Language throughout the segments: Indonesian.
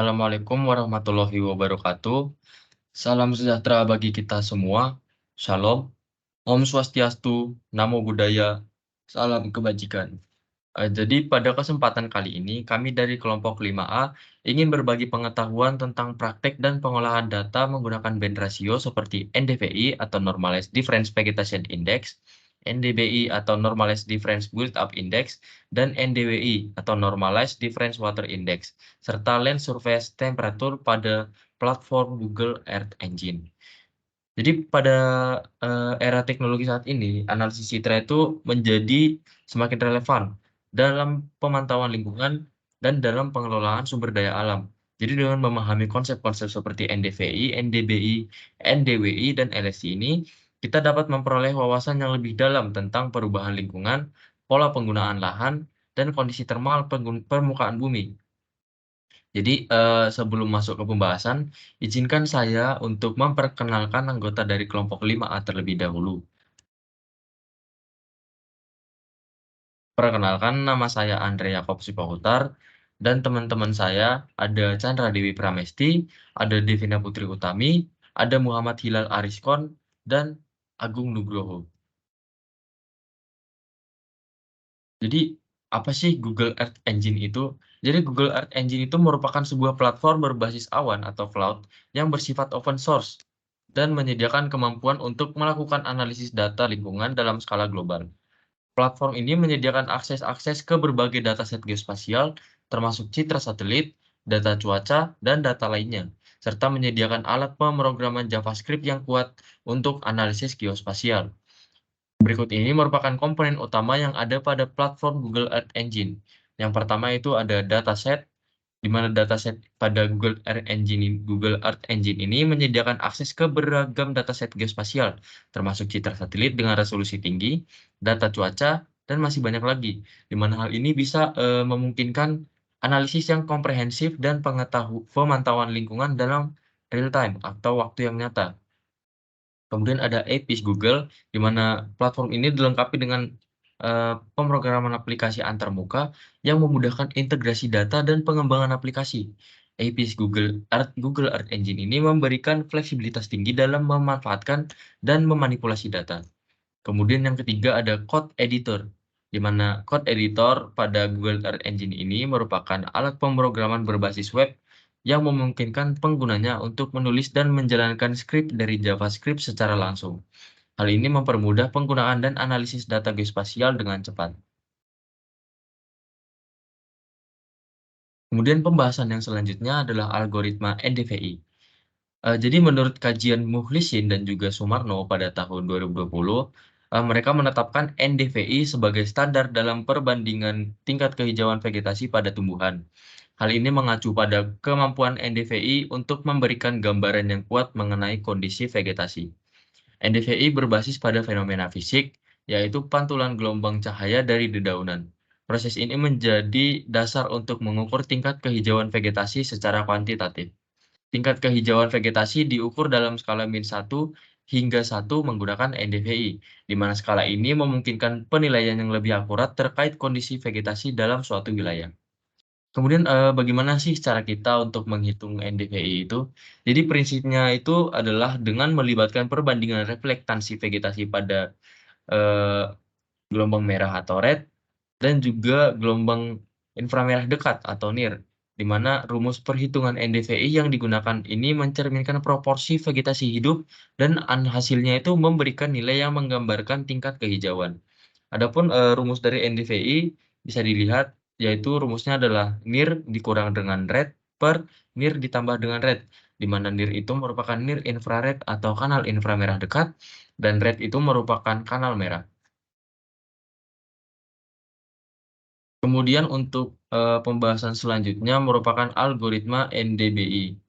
Assalamualaikum warahmatullahi wabarakatuh. Salam sejahtera bagi kita semua. Shalom. Om Swastiastu, Namo Buddhaya, salam kebajikan. Jadi pada kesempatan kali ini, kami dari kelompok 5A ingin berbagi pengetahuan tentang praktek dan pengolahan data menggunakan band ratio seperti NDVI atau Normalized Difference Vegetation Index, NDBI atau Normalized Difference Build-up Index, dan NDWI atau Normalized Difference Water Index, serta Land Surface Temperature pada platform Google Earth Engine. Jadi pada era teknologi saat ini, analisis citra itu menjadi semakin relevan dalam pemantauan lingkungan dan dalam pengelolaan sumber daya alam. Jadi dengan memahami konsep-konsep seperti NDVI, NDBI, NDWI, dan LSI ini, kita dapat memperoleh wawasan yang lebih dalam tentang perubahan lingkungan, pola penggunaan lahan, dan kondisi termal permukaan bumi. Jadi, sebelum masuk ke pembahasan, izinkan saya untuk memperkenalkan anggota dari kelompok 5A terlebih dahulu. Perkenalkan, nama saya Andre Yakob Sipahutar, dan teman-teman saya ada Chandra Dewi Pramesti, ada Devina Putri Utami, ada Muhammad Hilal Ariskon, dan Agung Nugroho. Jadi, apa sih Google Earth Engine itu? Jadi, Google Earth Engine itu merupakan sebuah platform berbasis awan atau cloud yang bersifat open source dan menyediakan kemampuan untuk melakukan analisis data lingkungan dalam skala global. Platform ini menyediakan akses ke berbagai dataset geospasial, termasuk citra satelit, data cuaca, dan data lainnya, serta menyediakan alat pemrograman JavaScript yang kuat untuk analisis geospasial. Berikut ini merupakan komponen utama yang ada pada platform Google Earth Engine. Yang pertama itu ada dataset, di mana dataset pada Google Earth Engine ini menyediakan akses ke beragam dataset geospasial, termasuk citra satelit dengan resolusi tinggi, data cuaca, dan masih banyak lagi. Di mana hal ini bisa memungkinkan analisis yang komprehensif dan pemantauan lingkungan dalam real time atau waktu yang nyata. Kemudian ada APIs Google, di mana platform ini dilengkapi dengan pemrograman aplikasi antarmuka yang memudahkan integrasi data dan pengembangan aplikasi. APIs Google Earth Engine ini memberikan fleksibilitas tinggi dalam memanfaatkan dan memanipulasi data. Kemudian yang ketiga ada Code Editor, di mana Code Editor pada Google Earth Engine ini merupakan alat pemrograman berbasis web yang memungkinkan penggunanya untuk menulis dan menjalankan skrip dari JavaScript secara langsung. Hal ini mempermudah penggunaan dan analisis data geospasial dengan cepat. Kemudian pembahasan yang selanjutnya adalah algoritma NDVI. Jadi menurut kajian Mukhlisin dan juga Sumarno pada tahun 2020, mereka menetapkan NDVI sebagai standar dalam perbandingan tingkat kehijauan vegetasi pada tumbuhan. Hal ini mengacu pada kemampuan NDVI untuk memberikan gambaran yang kuat mengenai kondisi vegetasi. NDVI berbasis pada fenomena fisik, yaitu pantulan gelombang cahaya dari dedaunan. Proses ini menjadi dasar untuk mengukur tingkat kehijauan vegetasi secara kuantitatif. Tingkat kehijauan vegetasi diukur dalam skala -1 hingga 1 menggunakan NDVI, di mana skala ini memungkinkan penilaian yang lebih akurat terkait kondisi vegetasi dalam suatu wilayah. Kemudian, bagaimana sih cara kita untuk menghitung NDVI itu? Jadi prinsipnya itu adalah dengan melibatkan perbandingan reflektansi vegetasi pada, eee, gelombang merah atau red, dan juga gelombang inframerah dekat atau NIR, di mana rumus perhitungan NDVI yang digunakan ini mencerminkan proporsi vegetasi hidup dan hasilnya itu memberikan nilai yang menggambarkan tingkat kehijauan. Adapun, rumus dari NDVI bisa dilihat, yaitu rumusnya adalah NIR dikurang dengan red per NIR ditambah dengan red, di mana NIR itu merupakan NIR infrared atau kanal inframerah dekat, dan red itu merupakan kanal merah. Kemudian untuk, pembahasan selanjutnya merupakan algoritma NDBI.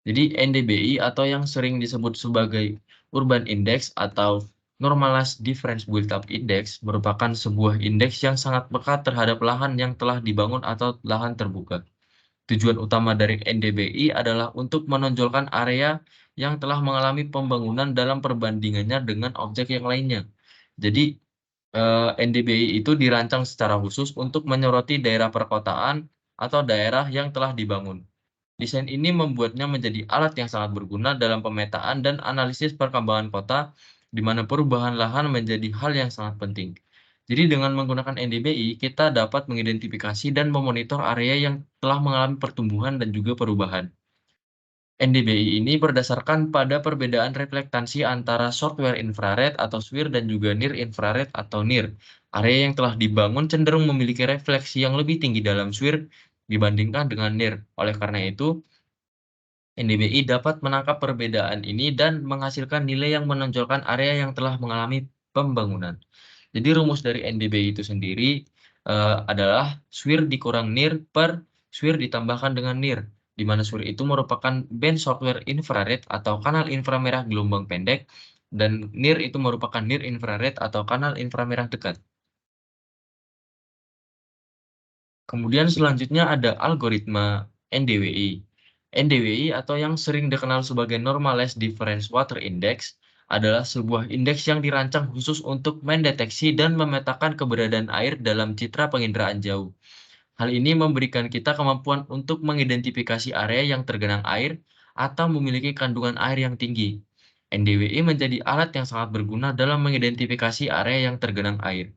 Jadi NDBI atau yang sering disebut sebagai Urban Index atau Normalized Difference Build-up Index merupakan sebuah indeks yang sangat peka terhadap lahan yang telah dibangun atau lahan terbuka. Tujuan utama dari NDBI adalah untuk menonjolkan area yang telah mengalami pembangunan dalam perbandingannya dengan objek yang lainnya. Jadi, NDBI itu dirancang secara khusus untuk menyoroti daerah perkotaan atau daerah yang telah dibangun. Desain ini membuatnya menjadi alat yang sangat berguna dalam pemetaan dan analisis perkembangan kota, di mana perubahan lahan menjadi hal yang sangat penting. Jadi dengan menggunakan NDBI, kita dapat mengidentifikasi dan memonitor area yang telah mengalami pertumbuhan dan juga perubahan. NDBI ini berdasarkan pada perbedaan reflektansi antara short-wave infrared atau SWIR dan juga near infrared atau NIR. Area yang telah dibangun cenderung memiliki refleksi yang lebih tinggi dalam SWIR dibandingkan dengan NIR. Oleh karena itu, NDBI dapat menangkap perbedaan ini dan menghasilkan nilai yang menonjolkan area yang telah mengalami pembangunan. Jadi rumus dari NDBI itu sendiri adalah SWIR dikurang NIR per SWIR ditambahkan dengan NIR, di mana SWIR itu merupakan band software infrared atau kanal inframerah gelombang pendek, dan NIR itu merupakan near infrared atau kanal inframerah dekat. Kemudian selanjutnya ada algoritma NDWI. NDWI atau yang sering dikenal sebagai Normalized Difference Water Index adalah sebuah indeks yang dirancang khusus untuk mendeteksi dan memetakan keberadaan air dalam citra penginderaan jauh. Hal ini memberikan kita kemampuan untuk mengidentifikasi area yang tergenang air atau memiliki kandungan air yang tinggi. NDWI menjadi alat yang sangat berguna dalam mengidentifikasi area yang tergenang air.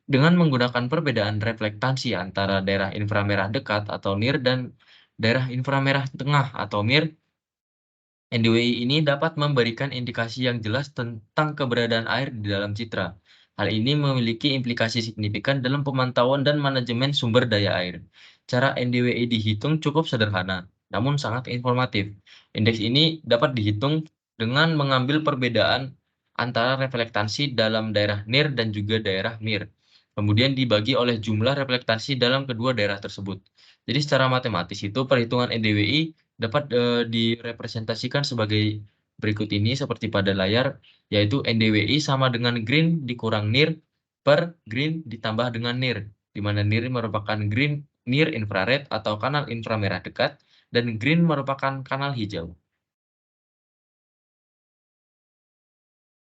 Dengan menggunakan perbedaan reflektasi antara daerah inframerah dekat atau NIR dan daerah inframerah tengah atau MIR, NDWI ini dapat memberikan indikasi yang jelas tentang keberadaan air di dalam citra. Hal ini memiliki implikasi signifikan dalam pemantauan dan manajemen sumber daya air. Cara NDWI dihitung cukup sederhana, namun sangat informatif. Indeks ini dapat dihitung dengan mengambil perbedaan antara reflektasi dalam daerah NIR dan juga daerah MIR, kemudian dibagi oleh jumlah reflektasi dalam kedua daerah tersebut. Jadi secara matematis itu perhitungan NDWI dapat direpresentasikan sebagai berikut ini seperti pada layar, yaitu NDWI sama dengan green dikurang NIR per green ditambah dengan NIR, di mana NIR merupakan green near infrared atau kanal inframerah dekat, dan green merupakan kanal hijau.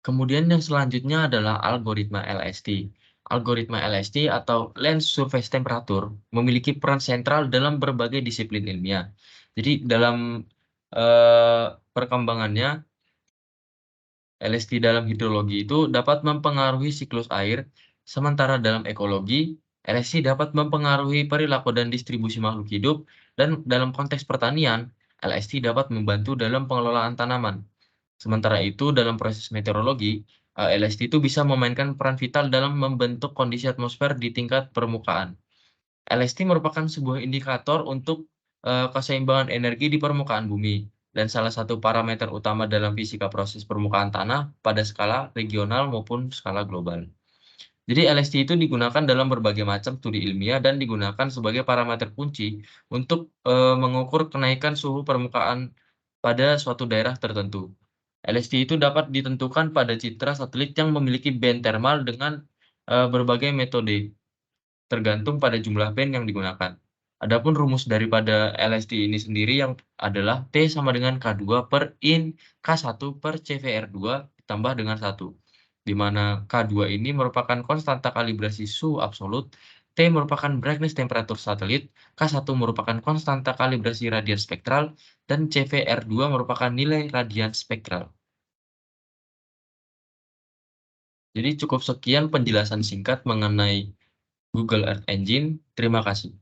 Kemudian yang selanjutnya adalah algoritma LST. Algoritma LST atau Lens Surface Temperature memiliki peran sentral dalam berbagai disiplin ilmiah. Jadi dalam perkembangannya, LST dalam hidrologi itu dapat mempengaruhi siklus air, sementara dalam ekologi, LST dapat mempengaruhi perilaku dan distribusi makhluk hidup, dan dalam konteks pertanian, LST dapat membantu dalam pengelolaan tanaman. Sementara itu, dalam proses meteorologi, LST itu bisa memainkan peran vital dalam membentuk kondisi atmosfer di tingkat permukaan. LST merupakan sebuah indikator untuk keseimbangan energi di permukaan bumi, dan salah satu parameter utama dalam fisika proses permukaan tanah pada skala regional maupun skala global. Jadi LST itu digunakan dalam berbagai macam studi ilmiah dan digunakan sebagai parameter kunci untuk mengukur kenaikan suhu permukaan pada suatu daerah tertentu. LST itu dapat ditentukan pada citra satelit yang memiliki band termal dengan berbagai metode, tergantung pada jumlah band yang digunakan. Adapun rumus daripada LST ini sendiri yang adalah T sama dengan K2 per in K1 per CVR2 ditambah dengan 1, di mana K2 ini merupakan konstanta kalibrasi suhu absolut, T merupakan brightness temperatur satelit, K1 merupakan konstanta kalibrasi radian spektral, dan CVR2 merupakan nilai radian spektral. Jadi cukup sekian penjelasan singkat mengenai Google Earth Engine. Terima kasih.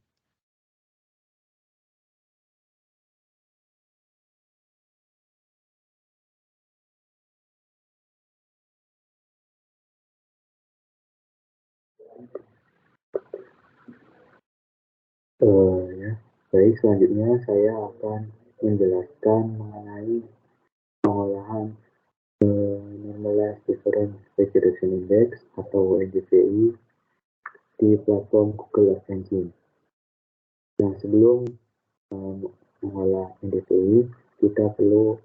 Ya, baik, selanjutnya saya akan menjelaskan mengenai pengolahan Normalized Difference Resolution Index atau NDVI di platform Google Earth Engine. Nah, sebelum mengolah NDVI, kita perlu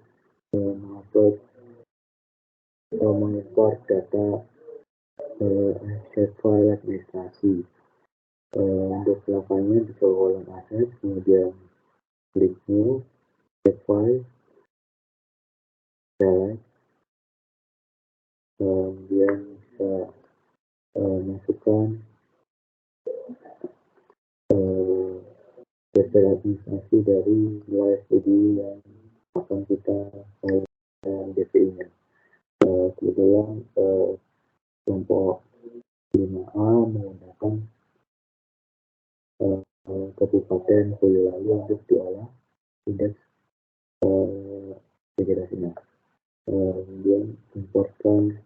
mengupload atau mengimport data set file administrasi. Untuk melakukannya bisa kolom aset, kemudian klik new, set file, select, kemudian bisa masukkan daftar administrasi dari live video yang akan kita DPI-nya. Kebetulan kelompok 5A menggunakan Kabupaten Boyolali untuk diolah indeks vegetasinya. Kemudian importkan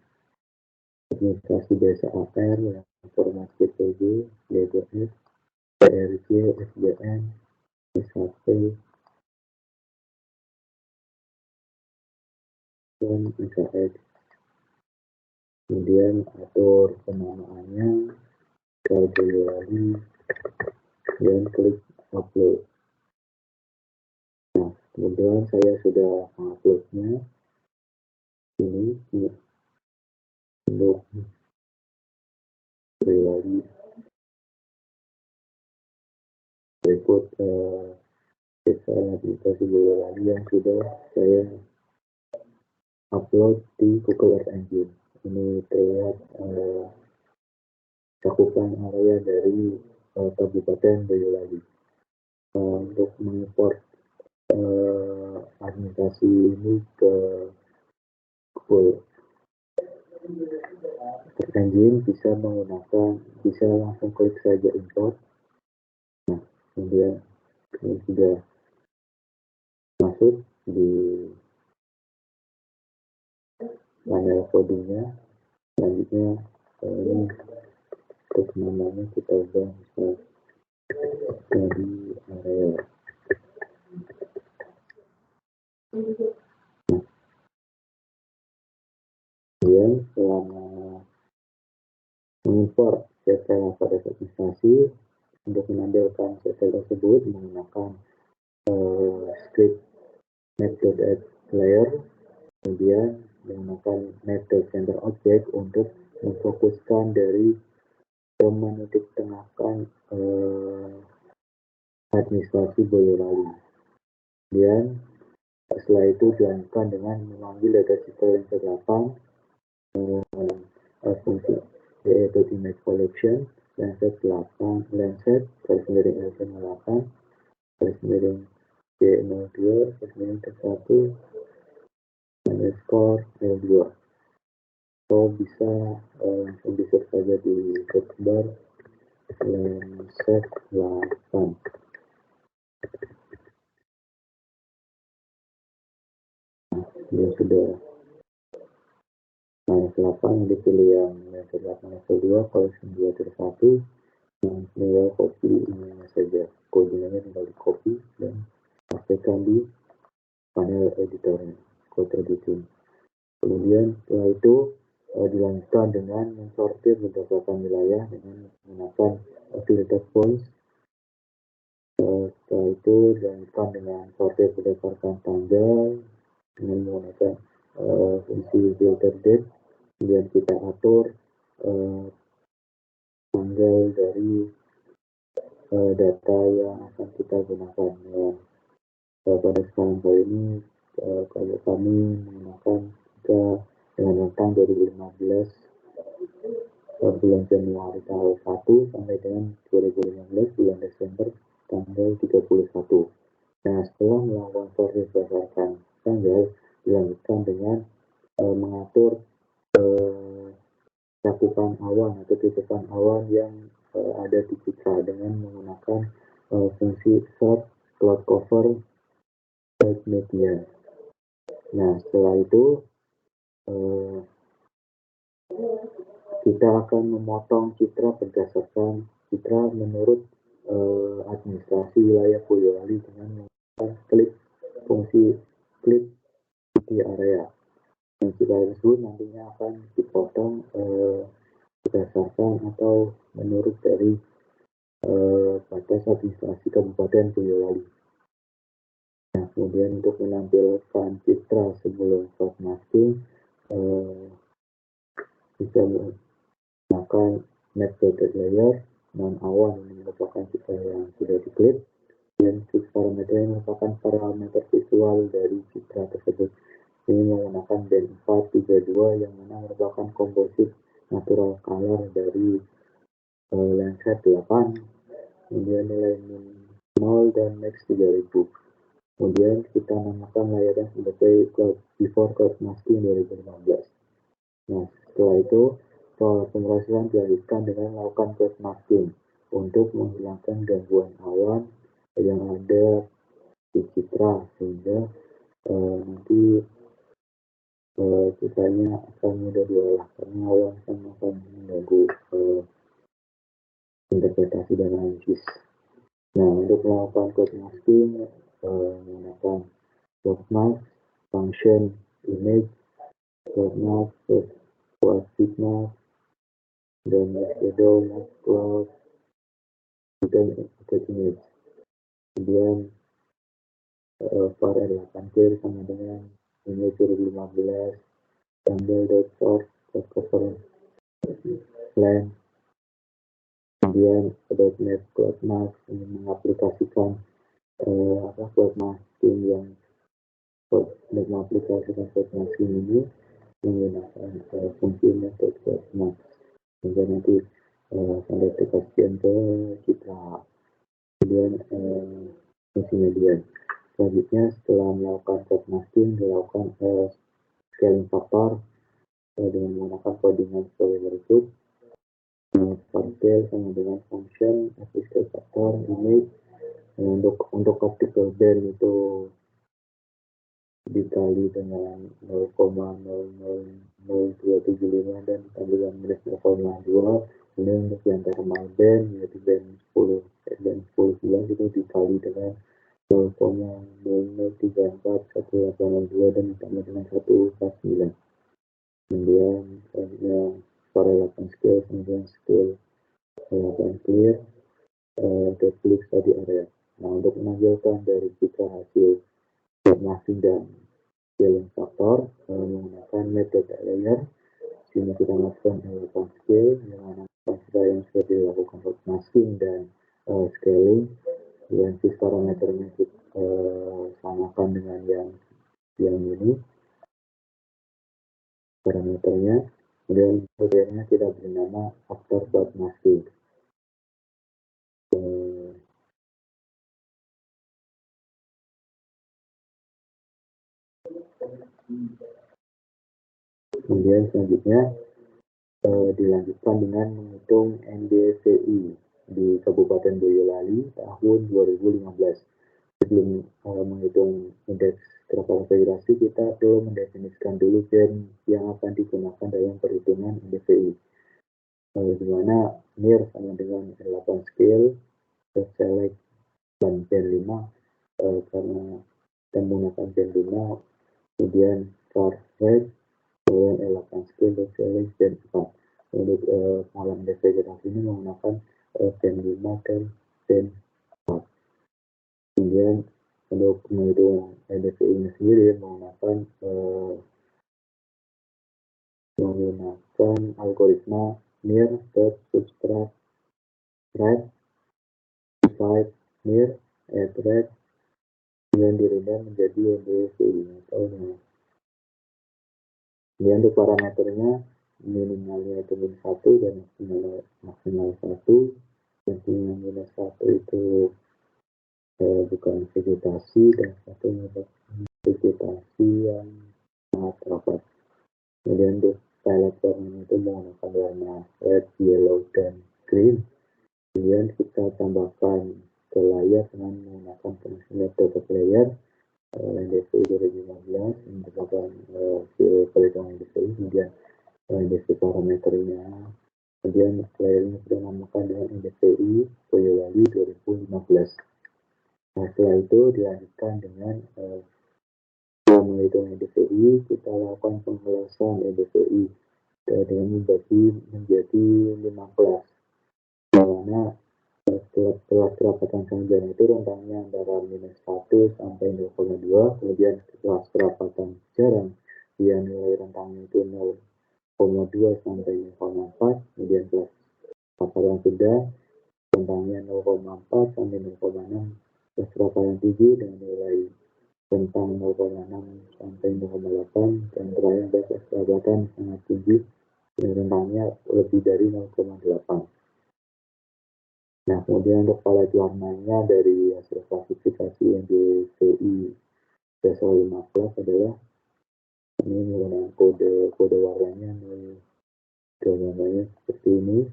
administrasi desa AR yang format PPG, DBS, PRJ, SDN, SHP, dan SHX. Kemudian atur penamaannya ke Boyolali dan klik upload. Nah, kemudian saya sudah menguploadnya ini untuk Boyolali. Berikut desa aplikasi Boyolali yang sudah saya upload di Google Earth Engine. Ini terlihat cakupan area dari Kabupaten Boyolali. Untuk mengimport administrasi ini ke Google Earth Engine bisa langsung klik saja import. Nah, kemudian ini sudah masuk di panel codingnya. Selanjutnya ini untuk namanya kita ubah misal dari area. Kemudian selama mengimport CSS pada administrasi, untuk menampilkan CSS tersebut menggunakan script net.add layer, kemudian menggunakan net.center object untuk memfokuskan dari menitik tengahkan administrasi Boyolali. Kemudian setelah itu dilanjutkan dengan memanggil data cipta yang ke-8 fungsi yaitu image collection lenset 8 lenset garis miring L8 garis miring J02 garis miring T1 underscore L2 atau bisa langsung di-search saja di search bar lenset 8. Dia sudah lenset 8 dipilih yang lenset 8 level 2 collection 2 tier 1. Tinggal copy ininya saja, kodenya tinggal di copy dan pastikan di panel editornya, code editing. Kemudian setelah itu dilanjutkan dengan mensortir berdasarkan wilayah dengan menggunakan filter points. Setelah itu dilanjutkan dengan sortir berdasarkan tanggal dengan menggunakan fungsi filter date. Kemudian kita atur tanggal dari data yang akan kita gunakan. Pada sekarang kali ini kalau kami menggunakan dengan rentang 2015 bulan Januari tanggal 1 sampai dengan 2015 bulan Desember tanggal 31. Nah, setelah melakukan sortir berdasarkan tanggal, dilanjutkan dengan mengatur cakupan awan atau titipan awan yang ada di Citra dengan menggunakan fungsi sort cloud cover media. Nah, setelah itu kita akan memotong citra berdasarkan citra menurut administrasi wilayah Boyolali dengan menggunakan fungsi klik di area. Dan citra tersebut nantinya akan dipotong berdasarkan atau menurut dari batas administrasi Kabupaten Boyolali. Nah, kemudian untuk menampilkan citra sebelum short masking bisa menggunakan net-dotted layer non awan ini merupakan citra yang sudah diklik dan fix parameter yang merupakan parameter visual dari citra tersebut. Ini menggunakan band 432 yang mana merupakan komposit natural color dari lenset 8. Kemudian nilai min 0 dan Max 3000. Kemudian kita namakan layarnya sebagai Cloud Before Cloud Masking 2015. Nah, setelah itu pemrosesan dilanjutkan dengan melakukan cloud masking untuk menghilangkan gangguan awan yang ada di citra, sehingga nanti citranya akan mudah diolah karena awan akan mengganggu interpretasi dan analisis. Nah, untuk melakukan cloud masking menggunakan cloud mask, function, image, cloud mask, cloud signal, dan shadow mask cloud, dan image. Kemudian var 8 clear sama dengan image 2015, sample.source, cover length. Kemudian .NET Cloud Mask ini mengaplikasikan cloud masking yang mengaplikasikan cloud masking ini menggunakan fungsi method cloud mask, sehingga nanti sampai aplikasian ke citra. Kemudian fungsi median. Selanjutnya setelah melakukan cloud masking dilakukan scaling faktor dengan menggunakan codingan sebagai berikut. Partial sama dengan function, scale factor, image. Untuk optical band itu dikali dengan 0,00275 dan ditambah dengan minus 0,2. Kemudian untuk yang thermal band yaitu band 10 dan 10 itu dikali dengan 0,0341802 dan ditambah dengan 149. Kemudian selanjutnya para 8 scale, kemudian scale 8 clear, klik study area. Nah, untuk menampilkan dari citra hasil masking dan scaling faktor menggunakan metode layer. Sini kita lakukan 8 scale, yang mana citra yang sudah dilakukan masking dan scaling, dan parameternya kita samakan dengan yang ini parameternya. Kemudian metodenya kita beri nama after cloud masking. Kemudian selanjutnya dilanjutkan dengan menghitung NDVI di Kabupaten Boyolali tahun 2015. Sebelum menghitung indeks kerapatan vegetasi, kita perlu mendefinisikan dulu band yang akan digunakan dalam perhitungan NDVI. Di mana NIR sama dengan 8 scale, select band 5, karena kita menggunakan band 5, kemudian var rate, kemudian 8 scale, select band 4. Untuk pengalaman indeks vegetasi ini menggunakan band 5 dan band 4. Kemudian untuk menghitung NDVI-nya sendiri menggunakan algoritma near subtract rate, divide near add rate, kemudian direndam menjadi NDVI atau kemudian untuk parameternya minimalnya itu min 1 dan maksimal 1. Dan yang minus 1 itu bukan vegetasi, dan satu vegetasi yang sangat rapat. Kemudian untuk pilot warna itu menggunakan warna red, yellow, dan green. Kemudian kita tambahkan ke layar dengan menggunakan fungsi metode layer NDVI 2015 merupakan perhitungan NDVI. Kemudian NDVI parameternya, kemudian layarnya kita namakan dengan NDVI Boyolali 2015. Nah, setelah itu dilanjutkan dengan menghitung NDVI, kita lakukan pengelolaan NDVI dengan membagi menjadi 5 kelas. Dimana kelas kerapatan sarjana itu rentangnya antara minus 1 sampai 0,2, kemudian kelas kerapatan jarang yang nilai rentangnya itu 0,2 sampai 0,4, kemudian kelas kerapatan sedang rentangnya 0,4 sampai 0,6, kelas kerapatan tinggi dengan nilai rentang 0,6 sampai 0,8, dan terakhir kelas kerapatan sangat tinggi dan rentangnya lebih dari 0,8. Nah, kemudian untuk palet warnanya dari hasil klasifikasi yang DCI dasar 15 adalah ini menggunakan kode warnanya nih, gambarnya seperti ini.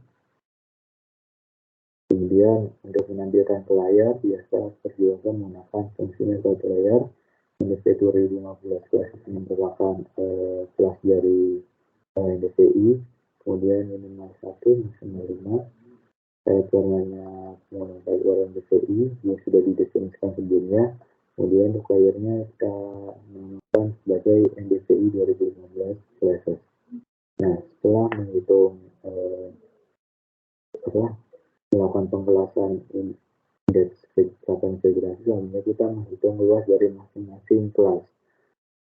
Kemudian untuk menampilkan ke layar, biasa perjuangan menggunakan fungsi metode layar. NDVI 2015 kelas ini merupakan kelas dari NDVI. Kemudian minimal 1, maksimal 5. Saya warnanya menggunakan warna NDVI yang sudah didefinisikan sebelumnya. Kemudian untuk layarnya kita menggunakan sebagai NDVI 2015 classes. Nah, setelah menghitung melakukan penggelasan indeks integrasi, selanjutnya kita menghitung luas dari masing-masing kelas,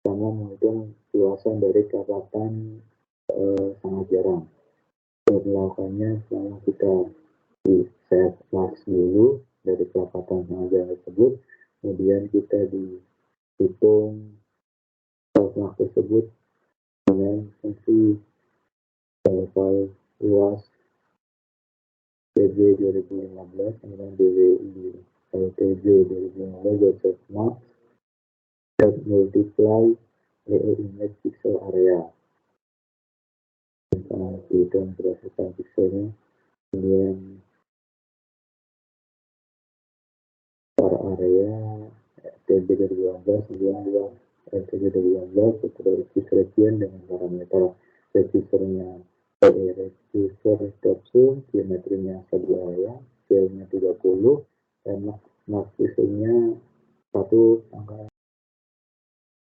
sama menghitung luasan dari kerapatan sangat jarang. Untuk melakukannya, selama kita di set kelas dulu dari kerapatan sangat jarang tersebut, kemudian kita dihitung kelas tersebut dengan fungsi file luas TB 2015 dengan DWI TB 2015 max dan multiply LE image pixel area. Misalnya dihitung berdasarkan pixelnya, kemudian per area TB 2015 kemudian luas TB 2015 setelah region dengan parameter registernya register zoom, geometrinya 1 area, scale-nya 30, dan maksudnya 1 pangkat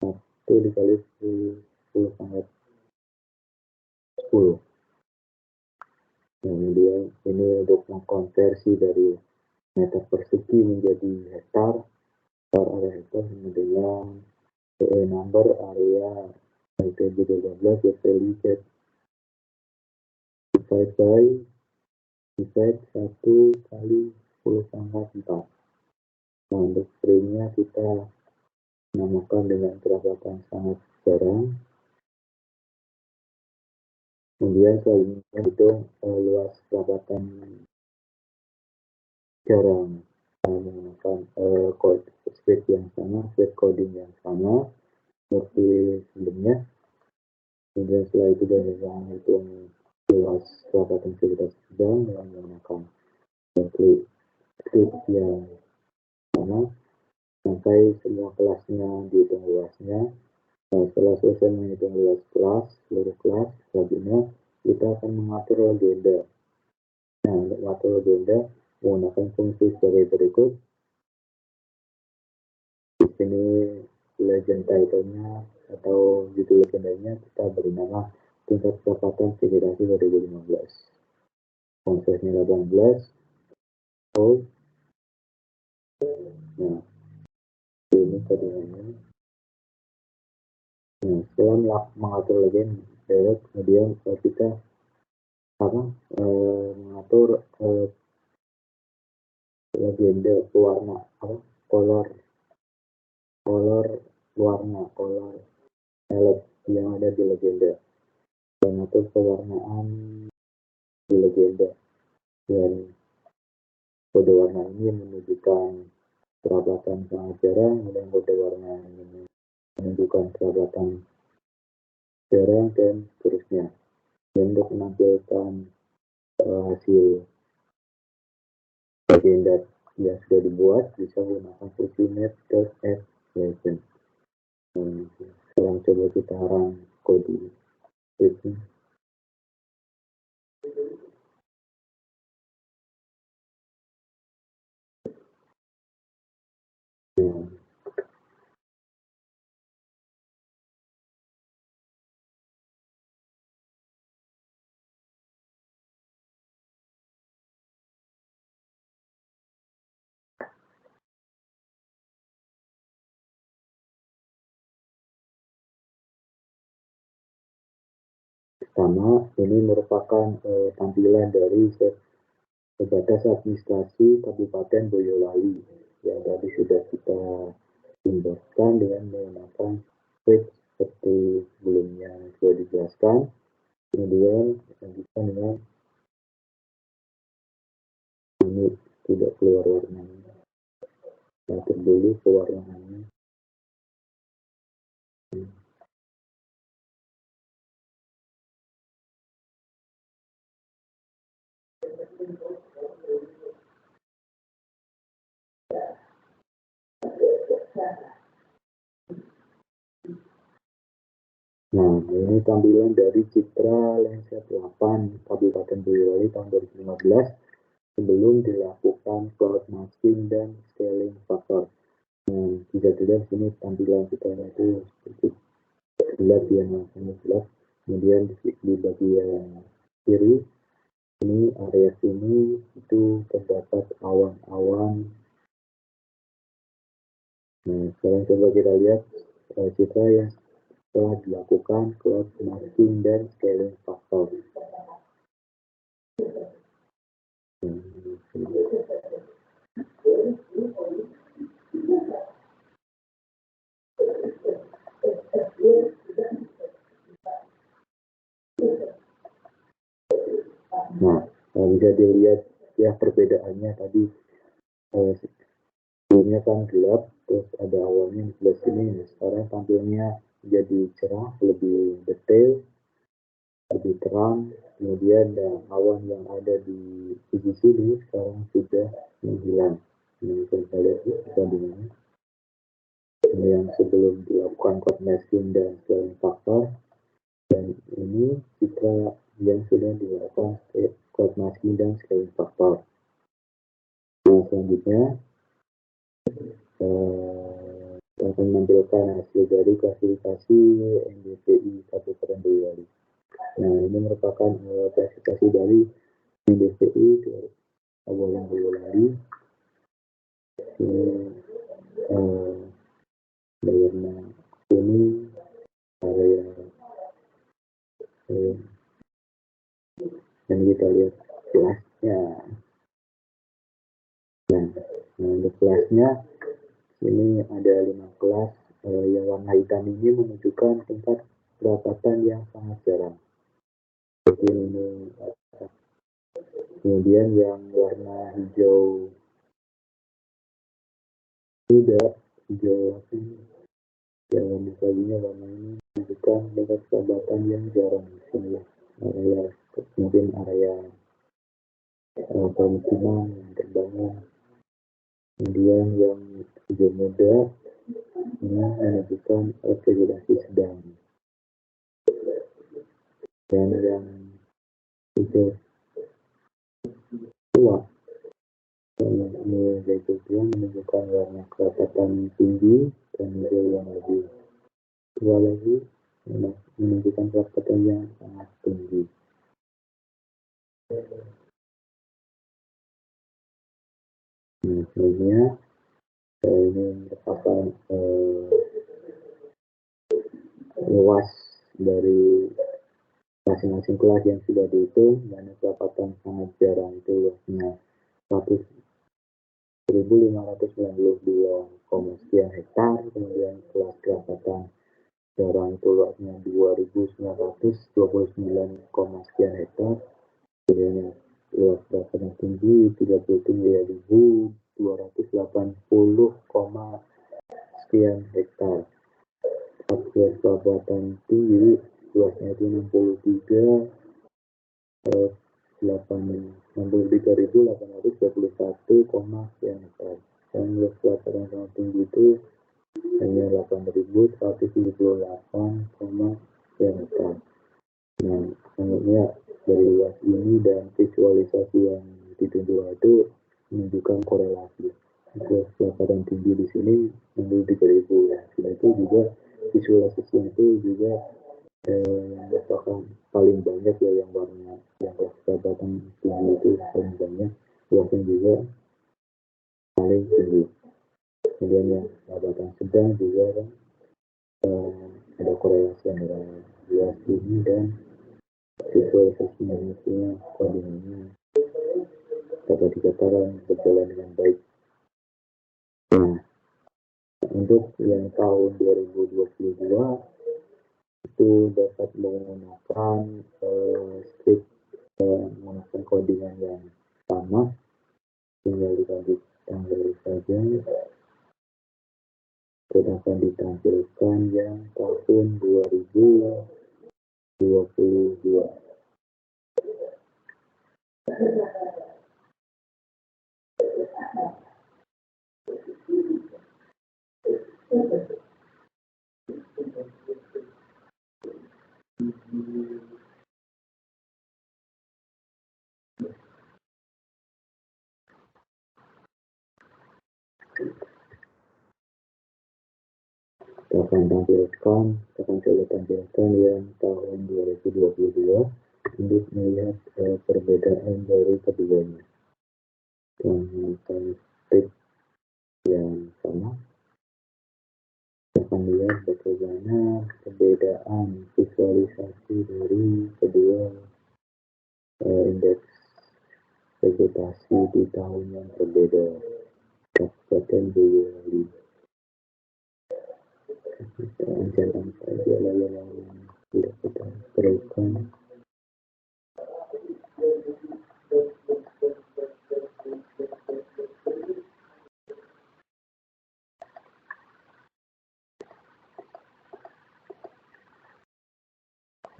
1 dikali 10 pangkat 10. Kemudian ini untuk mengkonversi dari meter persegi menjadi hektar per area hektar dengan number area LTB 12 value set divide by divide 1 kali 10 pangkat 4. Nah, untuk frame-nya kita namakan dengan kerapatan sangat jarang. Kemudian selanjutnya itu luas kerapatan jarang menggunakan code script yang sama, script coding yang sama seperti sebelumnya. Kemudian setelah itu kita menghitung luas kerapatan sekitar sedang dengan menggunakan script yang sama sampai semua kelasnya dihitung luasnya. Nah, setelah selesai menghitung luas kelas, seluruh kelas, selanjutnya kita akan mengatur legenda. Nah, untuk mengatur legenda menggunakan fungsi sebagai berikut. Di sini legend title-nya atau judul legendanya kita beri nama tingkat kerapatan federasi 2015. Konversinya 18. Oh, nah, ini kodenya. Nah, setelah mengatur legenda, kemudian kita mengatur legenda warna color warna palette yang ada di legenda, mengatur pewarnaan di legenda, dan kode warna ini menunjukkan kerapatan sangat jarang, dan kode warna ini menunjukkan kerapatan jarang, dan seterusnya. Dan untuk menampilkan hasil legenda yang sudah dibuat bisa menggunakan fungsi net.add legend. Sekarang coba kita run kode ini. Pertama, ini merupakan tampilan dari sebatas administrasi Kabupaten Boyolali yang tadi sudah kita indoskan dengan menggunakan script seperti sebelumnya sudah dijelaskan. Kemudian lanjutkan dengan ini tidak keluar warnanya. kita atur dulu pewarnaannya. Nah, ini tampilan dari Citra Lensa 8 Kabupaten Boyolali tahun 2015 sebelum dilakukan cloud masking dan scaling faktor. Nah, bisa dilihat sini tampilan kita itu sedikit gelap ya, langsung gelap. Kemudian di bagian kiri ini area sini itu terdapat awan-awan. Nah, sekarang coba kita lihat citra yang telah dilakukan cloud masking dan scaling faktor. Nah, bisa dilihat ya perbedaannya tadi sebelumnya kan gelap, terus ada awannya di sebelah sini. Nah, sekarang tampilnya jadi cerah, lebih detail, lebih terang. Kemudian awan yang ada di sisi sini sekarang sudah menghilang. Ini bisa lihat perbandingannya. Ini yang sebelum dilakukan cloud masking dan scaling faktor, dan ini citra yang sudah dilakukan cloud masking dan scaling faktor. Nah, selanjutnya kita akan menampilkan hasil dari klasifikasi NDVI Kabupaten Boyolali. Nah, ini merupakan klasifikasi dari NDVI Kabupaten Boyolali. Ini warna kuning, area dan kita lihat kelasnya. Nah, untuk kelasnya ini ada 5 kelas. Yang warna hitam ini menunjukkan tingkat kedapatan yang sangat jarang. Seperti ini. Kemudian yang warna hijau tidak, hijau yang warna selanjutnya warna ini menunjukkan tingkat kedapatan yang jarang. Sini area mungkin area pemukiman yang terbangun. Kemudian yang hijau muda ini menunjukkan vegetasi sedang, dan yang hijau tua ini hijau tua menunjukkan warna kedapatan tinggi, dan hijau yang lebih tua lagi menunjukkan kedapatan yang sangat tinggi. Nah, selanjutnya ini merupakan luas dari masing-masing kelas yang sudah dihitung, dan kedapatan sangat jarang itu luasnya 100.592, hektar. Kemudian kelas kedapatan jarang itu luasnya 2.929, hektar. Kemudian luas kedapatan tinggi 33.280, hektar. Luas kedapatan tinggi luasnya itu 63.821, hektar. Dan luas kedapatan sangat tinggi itu hanya 8.178, hektar. Nah, selanjutnya dari luas ini dan visualisasi yang ditunjukkan itu menunjukkan korelasi. Luas kedapatan tinggi di sini 63.000 ya. Selain itu juga visualisasi itu juga merupakan paling banyak ya, yang warna yang kedapatan tinggi itu paling banyak, luasnya juga paling tinggi. Kemudian yang kedapatan sedang juga kan ada korelasi antara luas ini dan visualisasinya, maksudnya koordinatnya dapat dikatakan berjalan dengan baik. Nah, untuk yang tahun 2022 itu dapat menggunakan script menggunakan codingan yang sama, tinggal dilanjutkan saja. sepanjang tahun 2022. Kita akan coba tampilkan yang tahun 2022 untuk melihat perbedaan dari keduanya. Dan tip yang sama, kita akan lihat bagaimana perbedaan visualisasi dari kedua indeks vegetasi di tahun yang berbeda. Kabupaten Boyolali. Jalan saja lalu tidak kita berikan.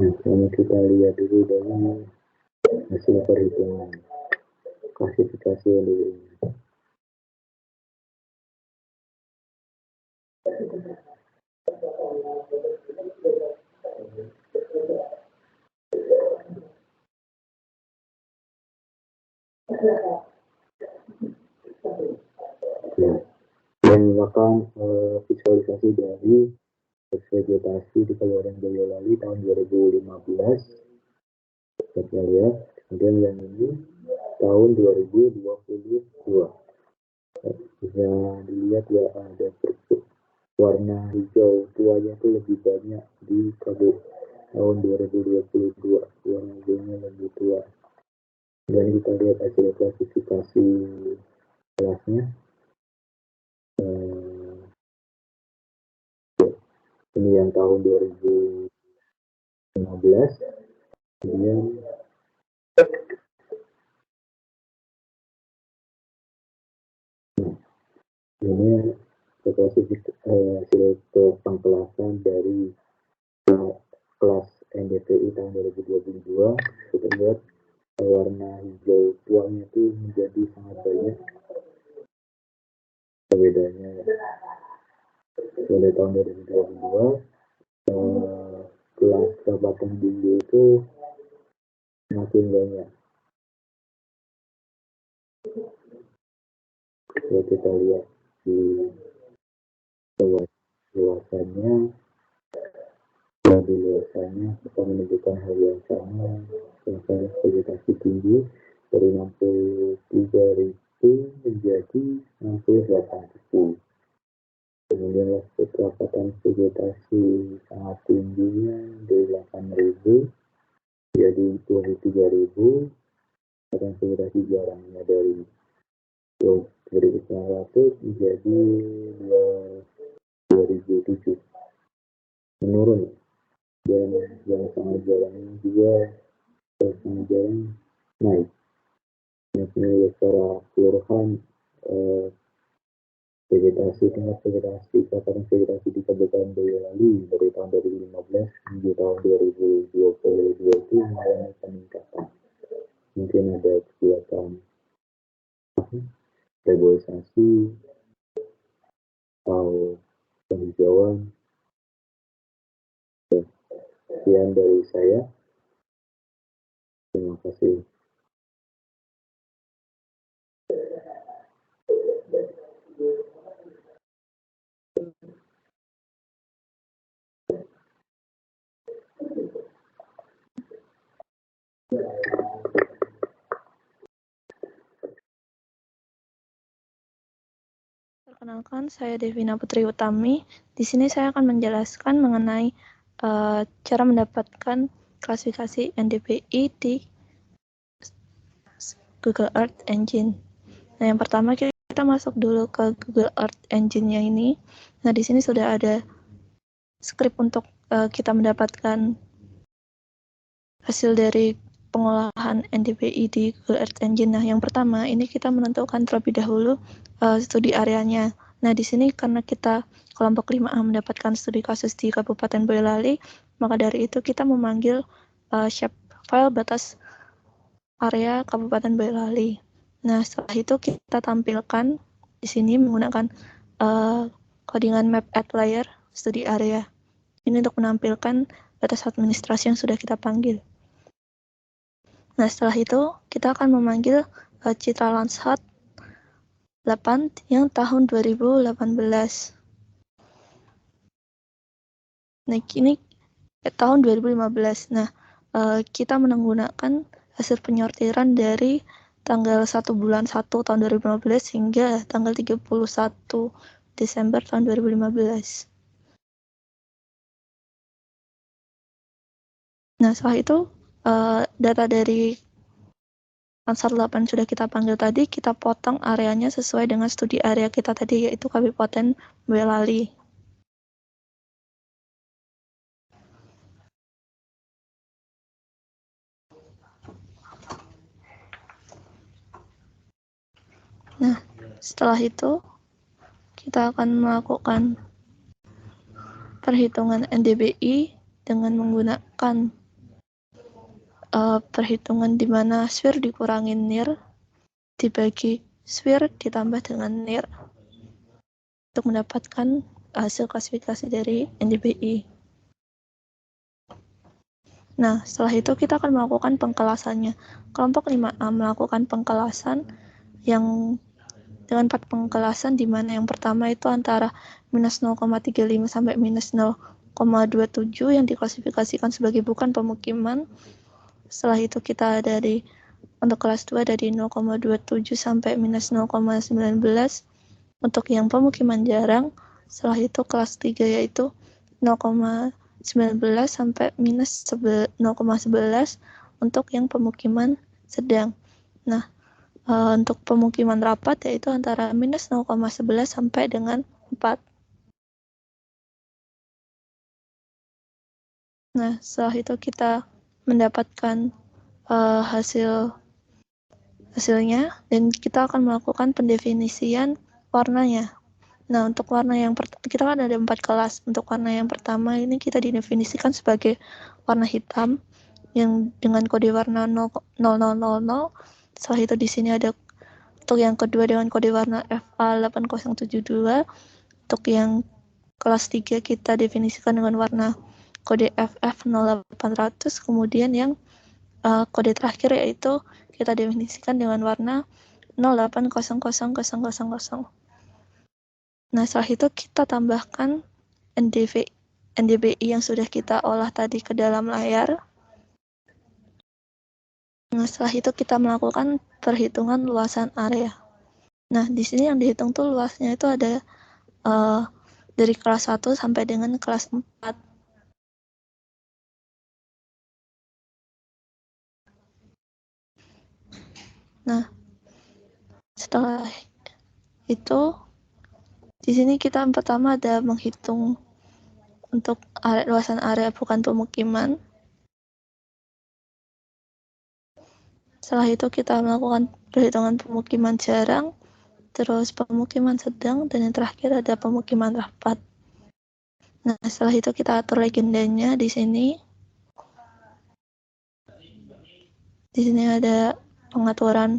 Nah, kita lihat dulu dari hasil perhitungan klasifikasi dulu. Nah, yang melakukan visualisasi dari vegetasi di Kabupaten Boyolali tahun 2015. Kita lihat, kemudian yang ini tahun 2022. Bisa dilihat ya, ada warna hijau tuanya itu lebih banyak di tahun 2022, warna hijaunya lebih tua. Dan kita lihat hasil klasifikasi kelasnya. Ini yang tahun 2015. Kemudian ini hasil pengkelasan dari kelas NDVI tahun 2022. Kita lihat warna hijau tuanya itu menjadi sangat banyak perbedaannya. Pada tahun 2022 kelas Kabupaten Binjai itu semakin banyak. Kalau kita lihat di luasannya, kita menunjukkan hal yang sama. Luasan vegetasi tinggi dari 63.000 menjadi 68.000. Kemudian pendapatan vegetasi sangat tingginya dari 8.000 jadi 23.000. Dan vegetasi jarangnya dari 2.900 menjadi 2.007. Menurun. Dan yang sangat jarangnya juga sangat jarang naik. Ini secara keseluruhan tingkat vegetasi di Kabupaten Boyolali dari tahun 2015 hingga tahun 2022 itu mengalami peningkatan. Mungkin ada kegiatan reboisasi atau penghijauan. Sekian dari saya. Terima kasih. Perkenalkan, saya Devina Putri Utami. Di sini saya akan menjelaskan mengenai cara mendapatkan klasifikasi NDVI di Google Earth Engine. Nah, yang pertama kita masuk dulu ke Google Earth Engine-nya ini. Nah, di sini sudah ada script untuk kita mendapatkan hasil dari pengolahan NDVI di Google Earth Engine. Nah, yang pertama ini kita menentukan terlebih dahulu studi areanya. Nah, di sini karena kita kelompok 5A mendapatkan studi kasus di Kabupaten Boyolali, maka dari itu kita memanggil shapefile batas area Kabupaten Boyolali. Nah, setelah itu kita tampilkan di sini menggunakan codingan map at layer studi area. Ini untuk menampilkan batas administrasi yang sudah kita panggil. Nah, setelah itu kita akan memanggil Citra Landsat 8 yang tahun 2018. Nah, ini tahun 2015. Nah, kita menggunakan hasil penyortiran dari tanggal 1 bulan 1 tahun 2015 hingga tanggal 31 Desember tahun 2015. Nah, setelah itu data dari Landsat 8 sudah kita panggil tadi, kita potong areanya sesuai dengan studi area kita tadi, yaitu Kabupaten Boyolali. Nah, setelah itu kita akan melakukan perhitungan NDBI dengan menggunakan perhitungan di mana SWIR dikurangi NIR dibagi SWIR ditambah dengan NIR untuk mendapatkan hasil klasifikasi dari NDBI. Nah, setelah itu kita akan melakukan pengkelasannya. Kelompok 5A melakukan pengkelasan yang dengan 4 pengkelasan di mana yang pertama itu antara minus 0,35 sampai minus 0,27 yang diklasifikasikan sebagai bukan pemukiman. Setelah itu kita dari untuk kelas 2 dari 0,27 sampai minus 0,19 untuk yang pemukiman jarang. Setelah itu kelas 3 yaitu 0,19 sampai minus 0,11 untuk yang pemukiman sedang. Nah, untuk pemukiman rapat yaitu antara minus 0,11 sampai dengan 4. Nah, setelah itu kita mendapatkan hasilnya dan kita akan melakukan pendefinisian warnanya. Nah, untuk warna yang kita kan ada 4 kelas. Untuk warna yang pertama ini kita didefinisikan sebagai warna hitam yang dengan kode warna 0000. Setelah itu di sini ada untuk yang kedua dengan kode warna FA8072. Untuk yang kelas 3 kita definisikan dengan warna kode FF0800. Kemudian yang kode terakhir yaitu kita definisikan dengan warna 0800000. Nah, setelah itu kita tambahkan NDBI yang sudah kita olah tadi ke dalam layar. Nah, setelah itu kita melakukan perhitungan luasan area. Nah, di sini yang dihitung tuh luasnya itu ada dari kelas 1 sampai dengan kelas 4. Nah, setelah itu di sini kita pertama ada menghitung untuk luasan area bukan pemukiman. Setelah itu kita melakukan perhitungan pemukiman jarang, terus pemukiman sedang, dan yang terakhir ada pemukiman rapat. Nah, setelah itu kita atur legendanya di sini. Di sini ada pengaturan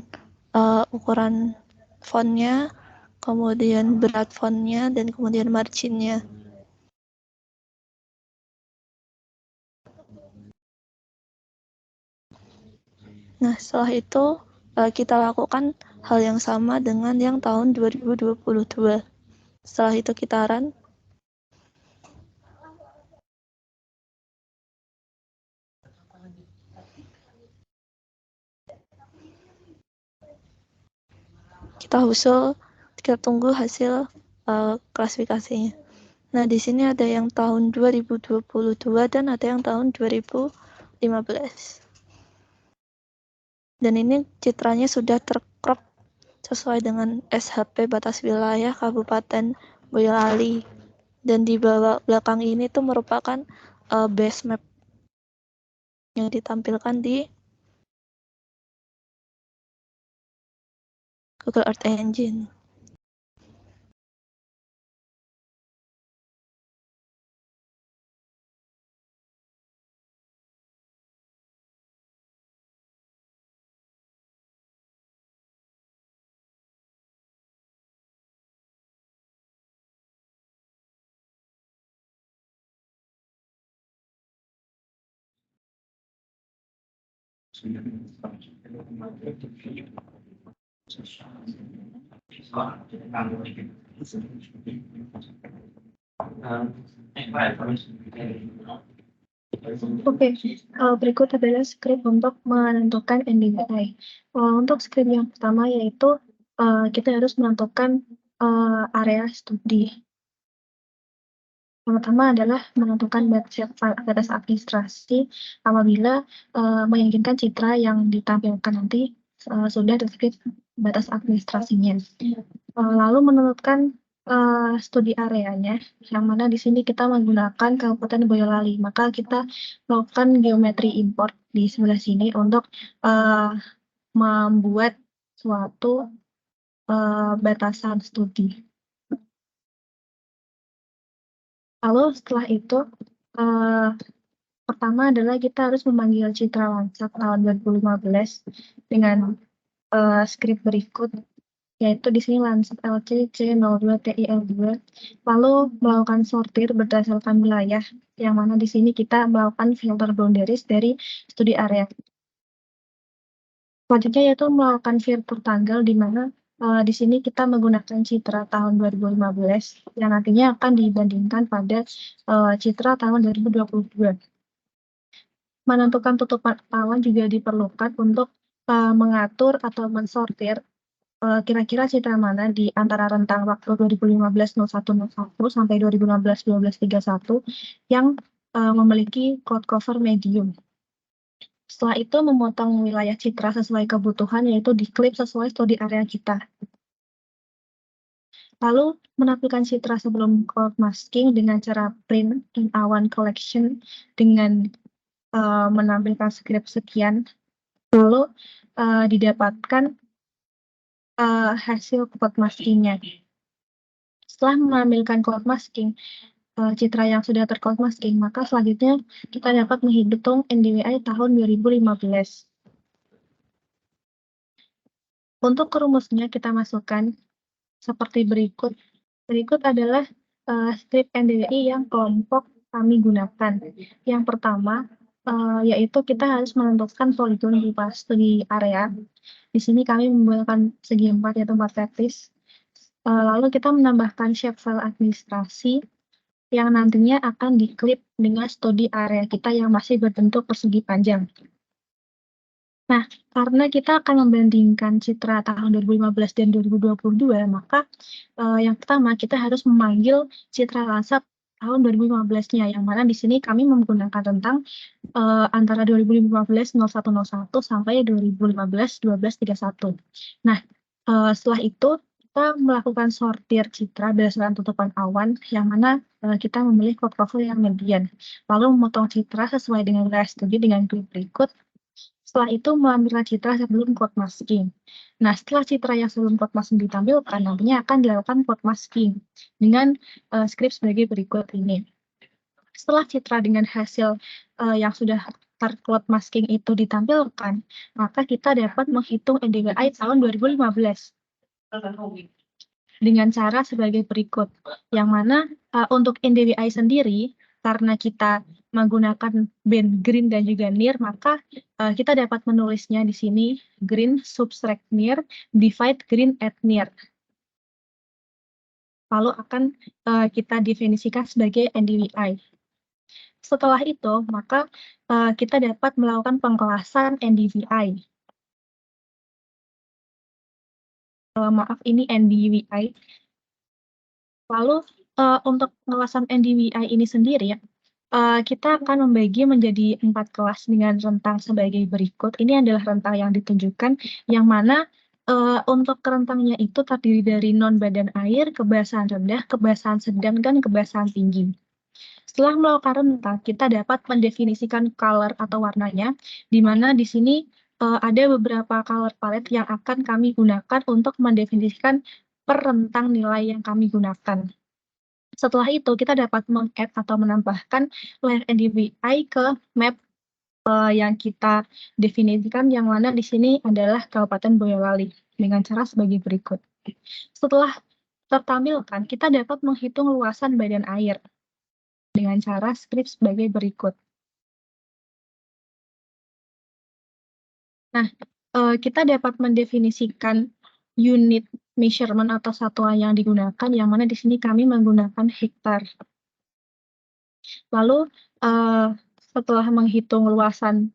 ukuran fontnya, kemudian berat fontnya, dan kemudian marginnya. Nah, setelah itu kita lakukan hal yang sama dengan yang tahun 2022. Setelah itu kita run. Kita tunggu hasil klasifikasinya. Nah, di sini ada yang tahun 2022 dan ada yang tahun 2015. Dan ini citranya sudah tercrop sesuai dengan SHP batas wilayah Kabupaten Boyolali. Dan di belakang ini tuh merupakan base map yang ditampilkan di Google Earth Engine. Oke, berikut adalah skrip untuk menentukan NDWI. Untuk skrip yang pertama yaitu kita harus menentukan area studi. Yang pertama adalah menentukan batas administrasi apabila menginginkan citra yang ditampilkan nanti sudah deskrip batas administrasinya. Lalu menentukan studi areanya, yang mana di sini kita menggunakan Kabupaten Boyolali. Maka kita melakukan geometri import di sebelah sini untuk membuat suatu batasan studi. Lalu setelah itu, pertama adalah kita harus memanggil Citra Landsat tahun 2015 dengan skrip berikut, yaitu di sini Landsat LC C02 TIL2, lalu melakukan sortir berdasarkan wilayah, yang mana di sini kita melakukan filter boundaries dari studi area. Selanjutnya yaitu melakukan filter tanggal, di mana di sini kita menggunakan citra tahun 2015 yang nantinya akan dibandingkan pada citra tahun 2022. Menentukan tutupan awan juga diperlukan untuk mengatur atau mensortir kira-kira citra mana di antara rentang waktu 2015-01-01 sampai 2016-12-31 yang memiliki cloud cover medium. Setelah itu memotong wilayah citra sesuai kebutuhan, yaitu diklip sesuai studi area kita. Lalu menampilkan citra sebelum cloud masking dengan cara print in awan collection dengan menampilkan skrip sekian. Lalu didapatkan hasil cloud maskingnya. Setelah menampilkan cloud masking, citra yang sudah tercloud masking, maka selanjutnya kita dapat menghitung NDWI tahun 2015. Untuk rumusnya kita masukkan seperti berikut. Berikut adalah strip NDWI yang kelompok kami gunakan. Yang pertama, yaitu kita harus menentukan poligon berupa studi area. Di sini kami menggunakan segi 4, yaitu 4 vertis. Lalu kita menambahkan shapefile administrasi yang nantinya akan diklip dengan studi area kita yang masih berbentuk persegi panjang. Nah, karena kita akan membandingkan citra tahun 2015 dan 2022, maka yang pertama kita harus memanggil Citra Landsat tahun 2015-nya, yang mana di sini kami menggunakan rentang antara 2015-01-01 sampai 2015-12-31. Nah, setelah itu kita melakukan sortir citra berdasarkan tutupan awan, yang mana kita memilih cloud cover yang median. Lalu memotong citra sesuai dengan wilayah studi dengan klip berikut. Setelah itu mengambil citra sebelum cloud masking. Nah, setelah citra yang sebelum cloud masking ditampilkan, nantinya akan dilakukan cloud masking dengan skrip sebagai berikut ini. Setelah citra dengan hasil yang sudah tercloud masking itu ditampilkan, maka kita dapat menghitung NDWI tahun 2015 dengan cara sebagai berikut, yang mana untuk NDWI sendiri, karena kita menggunakan band green dan juga near, maka kita dapat menulisnya di sini green subtract near divide green at near. Lalu akan kita definisikan sebagai NDWI. Setelah itu, maka kita dapat melakukan pengkelasan NDWI. Maaf, ini NDWI. Lalu untuk pengelasan NDWI ini sendiri, kita akan membagi menjadi 4 kelas dengan rentang sebagai berikut. Ini adalah rentang yang ditunjukkan, yang mana untuk rentangnya itu terdiri dari non-badan air, kebasahan rendah, kebasahan sedang, dan kebasahan tinggi. Setelah melakukan rentang, kita dapat mendefinisikan color atau warnanya, di mana di sini ada beberapa color palette yang akan kami gunakan untuk mendefinisikan per rentang nilai yang kami gunakan. Setelah itu, kita dapat meng-add atau menambahkan layer NDWI ke map yang kita definisikan, yang mana di sini adalah Kabupaten Boyolali, dengan cara sebagai berikut. Setelah tertampilkan, kita dapat menghitung luasan badan air dengan cara skrip sebagai berikut. Nah, kita dapat mendefinisikan unit measurement atau satuan yang digunakan, yang mana di sini kami menggunakan hektar. Lalu, setelah menghitung luasan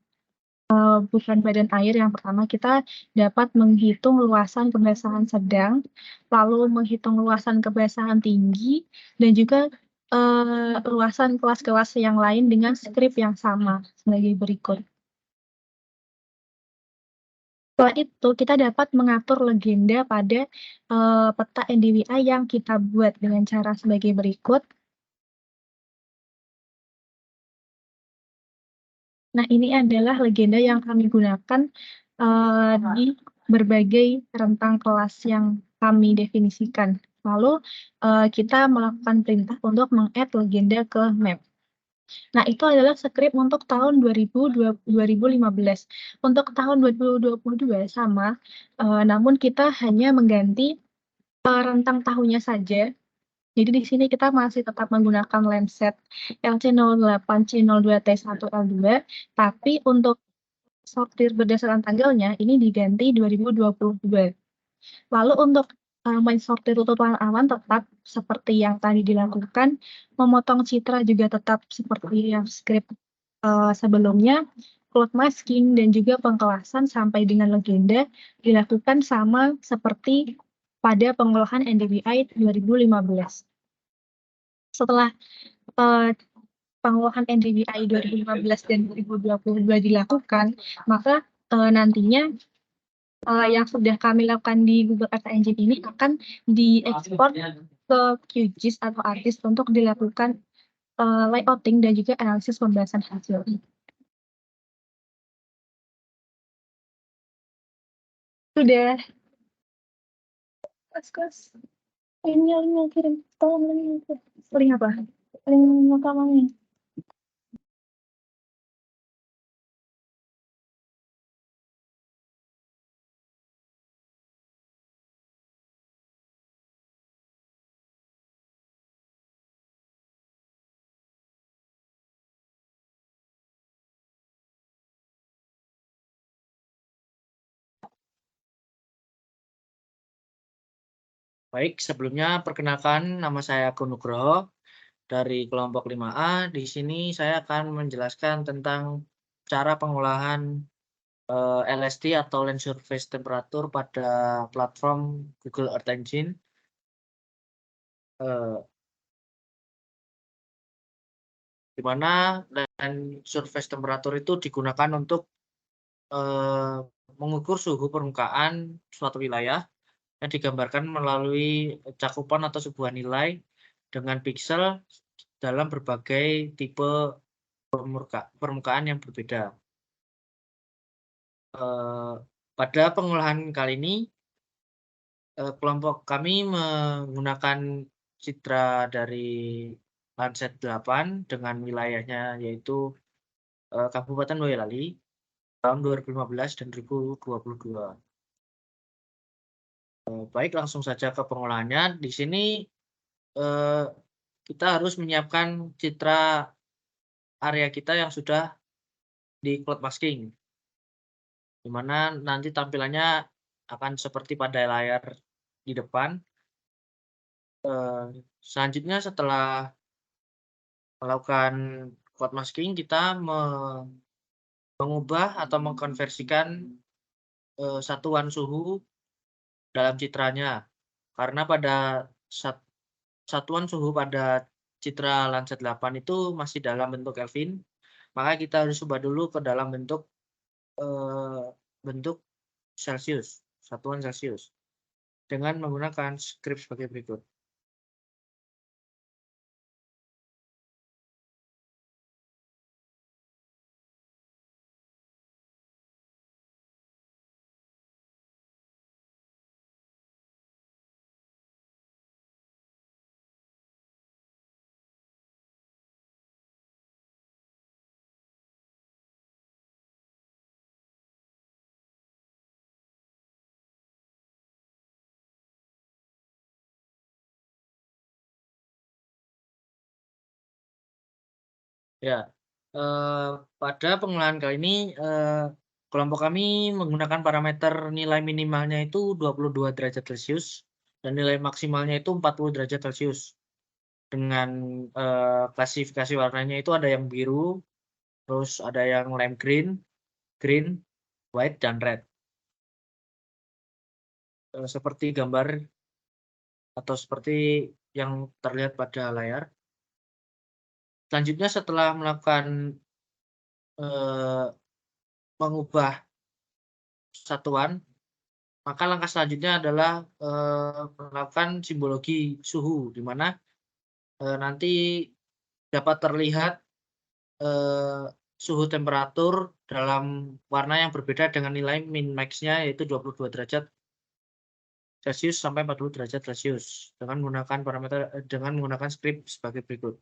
bukan badan air, yang pertama kita dapat menghitung luasan kebasahan sedang, lalu menghitung luasan kebasahan tinggi, dan juga luasan kelas-kelas yang lain dengan skrip yang sama sebagai berikut. Setelah itu kita dapat mengatur legenda pada peta NDWI yang kita buat dengan cara sebagai berikut. Nah, ini adalah legenda yang kami gunakan di berbagai rentang kelas yang kami definisikan. Lalu kita melakukan perintah untuk meng-add legenda ke map. Nah, itu adalah skrip untuk tahun 2015. Untuk tahun 2022 sama, namun kita hanya mengganti rentang tahunnya saja. Jadi di sini kita masih tetap menggunakan Landsat LC08, C02, T1, L2, tapi untuk sortir berdasarkan tanggalnya ini diganti 2022. Lalu untuk mensortir tutupan awan tetap seperti yang tadi dilakukan, memotong citra juga tetap seperti yang skrip sebelumnya, cloud masking dan juga pengkelasan sampai dengan legenda dilakukan sama seperti pada pengolahan NDWI 2015. Setelah pengolahan NDWI 2015 dan 2022 dilakukan, maka nantinya yang sudah kami lakukan di Google Earth Engine ini akan diekspor ke QGIS atau ArcGIS untuk dilakukan layouting dan juga analisis pembahasan hasil. Sudah. Kelas. Linknya kirim. Tolong linknya. Link apa? Link rekamannya. Baik, sebelumnya perkenalkan nama saya Aku Nugroho dari kelompok 5A. Di sini saya akan menjelaskan tentang cara pengolahan LST atau Land Surface Temperature pada platform Google Earth Engine. Di mana Land Surface Temperature itu digunakan untuk mengukur suhu permukaan suatu wilayah yang digambarkan melalui cakupan atau sebuah nilai dengan piksel dalam berbagai tipe permukaan yang berbeda. Pada pengolahan kali ini, kelompok kami menggunakan citra dari Landsat 8 dengan wilayahnya yaitu Kabupaten Boyolali tahun 2015 dan 2022. Baik, langsung saja ke pengolahannya. Di sini kita harus menyiapkan citra area kita yang sudah di cloud masking, di mana nanti tampilannya akan seperti pada layar di depan. Selanjutnya setelah melakukan cloud masking, kita mengubah atau mengkonversikan satuan suhu dalam citranya. Karena pada satuan suhu pada citra Landsat 8 itu masih dalam bentuk Kelvin, maka kita harus ubah dulu ke dalam bentuk Celsius, satuan Celsius, dengan menggunakan skrip sebagai berikut. Ya, pada pengolahan kali ini Kelompok kami menggunakan parameter nilai minimalnya itu 22 derajat Celcius dan nilai maksimalnya itu 40 derajat Celcius. Dengan klasifikasi warnanya itu ada yang biru, terus ada yang lime green, white, dan red. Seperti gambar atau seperti yang terlihat pada layar. Selanjutnya setelah melakukan mengubah satuan, maka langkah selanjutnya adalah melakukan simbologi suhu, di mana nanti dapat terlihat suhu temperatur dalam warna yang berbeda dengan nilai min max-nya yaitu 22 derajat Celcius sampai 40 derajat Celcius dengan menggunakan skrip sebagai berikut.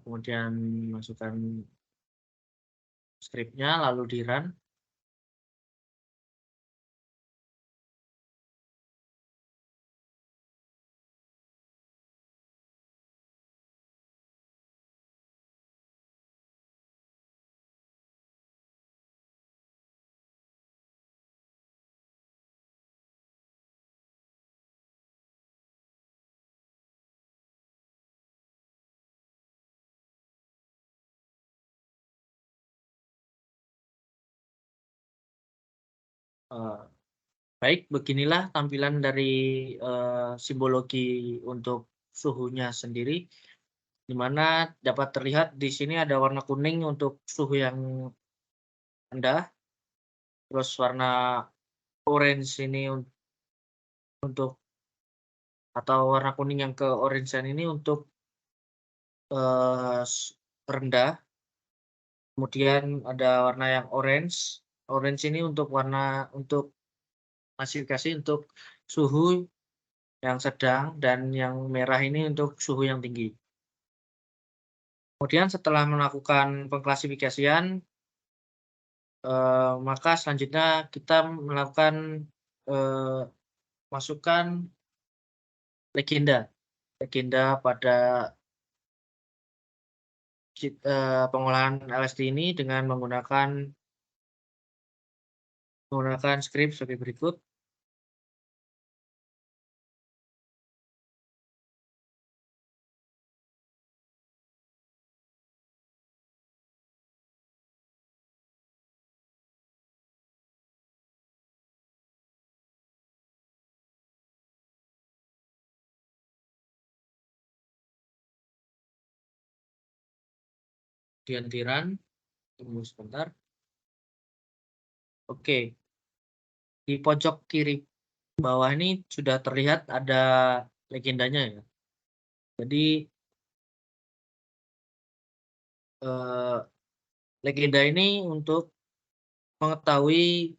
Kemudian masukkan skripnya lalu di run. Baik, beginilah tampilan dari simbologi untuk suhunya sendiri, di mana dapat terlihat di sini ada warna kuning untuk suhu yang rendah, terus warna orange ini untuk atau warna kuning yang ke orange ini untuk rendah. Kemudian ada warna yang orange ini untuk klasifikasi untuk suhu yang sedang, dan yang merah ini untuk suhu yang tinggi. Kemudian setelah melakukan pengklasifikasian, maka selanjutnya kita melakukan masukkan legenda pada pengolahan LSD ini dengan menggunakan skrip sebagai berikut. Kemudian di run, tunggu sebentar. Oke, di pojok kiri bawah ini sudah terlihat ada legendanya ya. Jadi legenda ini untuk mengetahui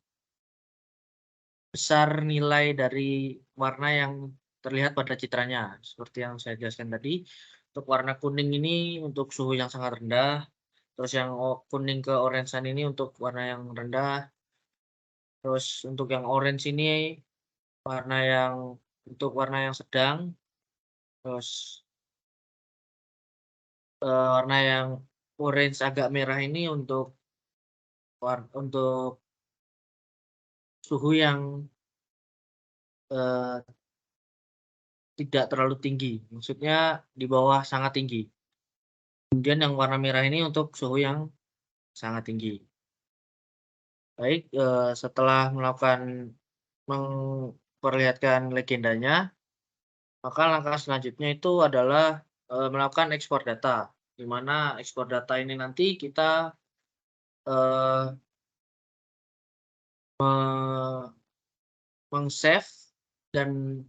besar nilai dari warna yang terlihat pada citranya. Seperti yang saya jelaskan tadi, untuk warna kuning ini untuk suhu yang sangat rendah, terus yang kuning ke orange ini untuk warna yang rendah, terus untuk yang orange ini untuk warna yang sedang, terus warna yang orange agak merah ini untuk suhu yang tidak terlalu tinggi, maksudnya di bawah sangat tinggi. Kemudian yang warna merah ini untuk suhu yang sangat tinggi. Baik, setelah memperlihatkan legendanya, maka langkah selanjutnya itu adalah melakukan ekspor data, di mana ekspor data ini nanti kita meng-save dan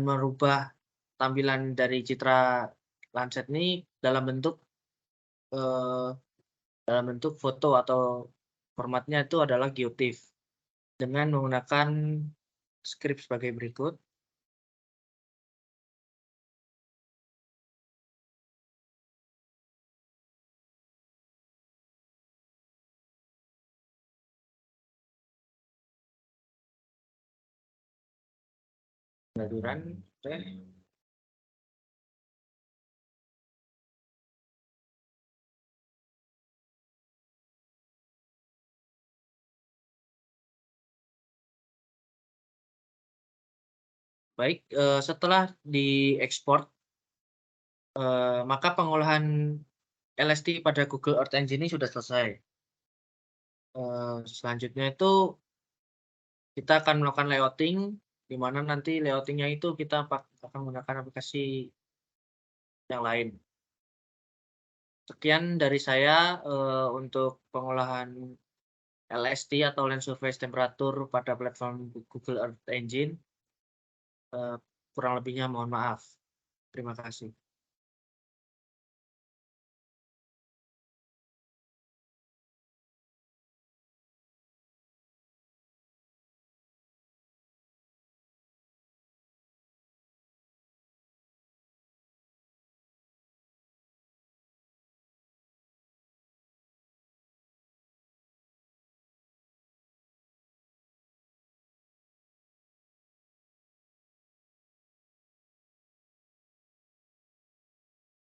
merubah tampilan dari citra Landsat ini dalam bentuk foto atau Formatnya itu adalah GeoTIFF dengan menggunakan skrip sebagai berikut. Kehadiran baik, setelah diekspor, maka pengolahan LST pada Google Earth Engine ini sudah selesai. Selanjutnya itu kita akan melakukan layouting, di mana nanti layoutingnya itu kita akan menggunakan aplikasi yang lain. Sekian dari saya untuk pengolahan LST atau Land Surface Temperature pada platform Google Earth Engine. Kurang lebihnya mohon maaf. Terima kasih.